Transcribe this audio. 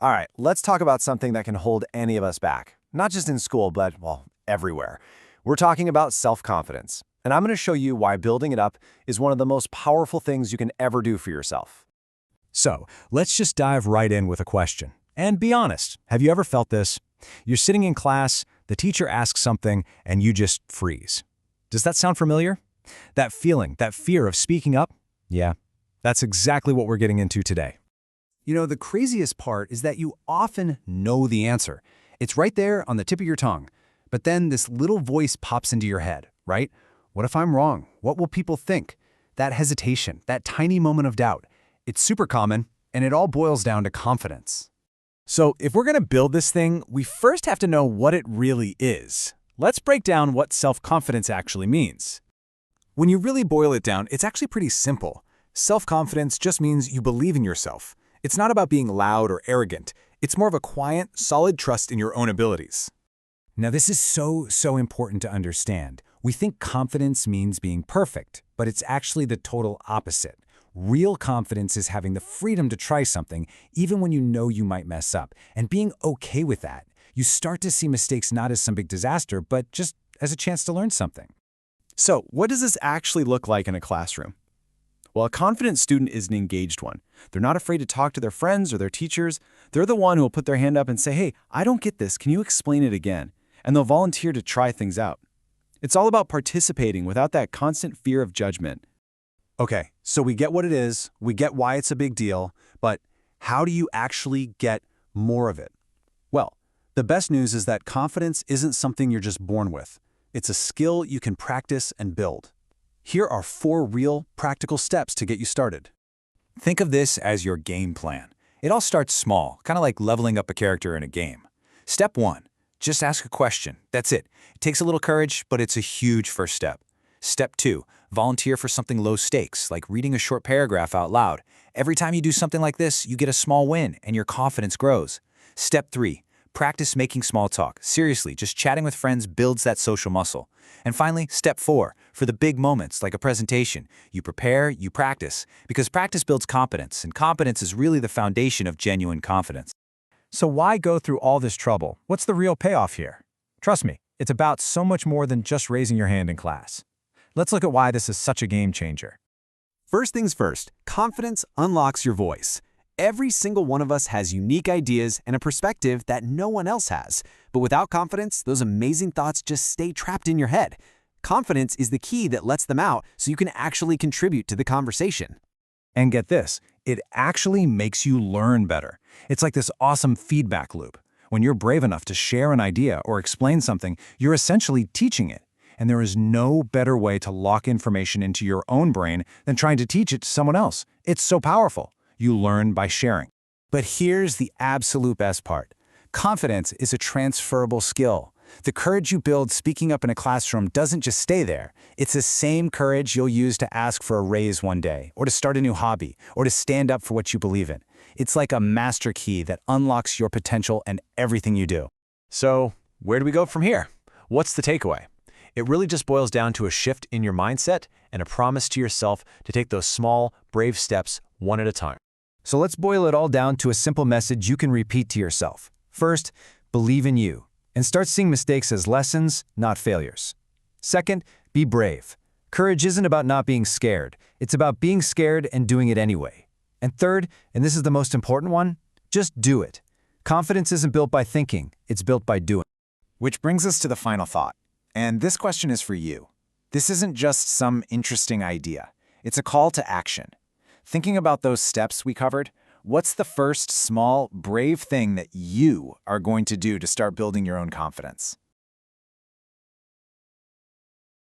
All right, let's talk about something that can hold any of us back. Not just in school, but, well, everywhere. We're talking about self-confidence. And I'm going to show you why building it up is one of the most powerful things you can ever do for yourself. So, let's just dive right in with a question. And be honest, have you ever felt this? You're sitting in class, the teacher asks something, and you just freeze. Does that sound familiar? That feeling, that fear of speaking up? Yeah, that's exactly what we're getting into today. You know, the craziest part is that you often know the answer. It's right there on the tip of your tongue. But then this little voice pops into your head, right? What if I'm wrong? What will people think? That hesitation, that tiny moment of doubt. It's super common, and it all boils down to confidence. So, if we're going to build this thing, we first have to know what it really is. Let's break down what self-confidence actually means. When you really boil it down, it's actually pretty simple. Self-confidence just means you believe in yourself. It's not about being loud or arrogant. It's more of a quiet, solid trust in your own abilities. Now, this is so important to understand. We think confidence means being perfect, but it's actually the total opposite. Real confidence is having the freedom to try something, even when you know you might mess up, and being okay with that. You start to see mistakes not as some big disaster, but just as a chance to learn something. So, what does this actually look like in a classroom? Well, a confident student is an engaged one. They're not afraid to talk to their friends or their teachers. They're the one who will put their hand up and say, "Hey, I don't get this. Can you explain it again?" And they'll volunteer to try things out. It's all about participating without that constant fear of judgment. Okay, so we get what it is, we get why it's a big deal, but how do you actually get more of it? Well, the best news is that confidence isn't something you're just born with. It's a skill you can practice and build. Here are 4 real, practical steps to get you started. Think of this as your game plan. It all starts small, kind of like leveling up a character in a game. Step 1, just ask a question. That's it. It takes a little courage, but it's a huge first step. Step 2, volunteer for something low stakes, like reading a short paragraph out loud. Every time you do something like this, you get a small win and your confidence grows. Step 3, practice making small talk. Seriously, just chatting with friends builds that social muscle. And finally, step 4, for the big moments like a presentation, you prepare, you practice, because practice builds competence, and competence is really the foundation of genuine confidence. So why go through all this trouble? What's the real payoff here? Trust me, it's about so much more than just raising your hand in class. Let's look at why this is such a game changer. First things first, confidence unlocks your voice. Every single one of us has unique ideas and a perspective that no one else has. But without confidence, those amazing thoughts just stay trapped in your head. Confidence is the key that lets them out so you can actually contribute to the conversation. And get this, it actually makes you learn better. It's like this awesome feedback loop. When you're brave enough to share an idea or explain something, you're essentially teaching it. And there is no better way to lock information into your own brain than trying to teach it to someone else. It's so powerful. You learn by sharing. But here's the absolute best part. Confidence is a transferable skill. The courage you build speaking up in a classroom doesn't just stay there. It's the same courage you'll use to ask for a raise one day, or to start a new hobby, or to stand up for what you believe in. It's like a master key that unlocks your potential and everything you do. So, where do we go from here? What's the takeaway? It really just boils down to a shift in your mindset and a promise to yourself to take those small, brave steps one at a time. So let's boil it all down to a simple message you can repeat to yourself. First, believe in you, and start seeing mistakes as lessons, not failures. Second, be brave. Courage isn't about not being scared. It's about being scared and doing it anyway. And third, and this is the most important one, just do it. Confidence isn't built by thinking, it's built by doing. Which brings us to the final thought. And this question is for you. This isn't just some interesting idea. It's a call to action. Thinking about those steps we covered, what's the first small, brave thing that you are going to do to start building your own confidence?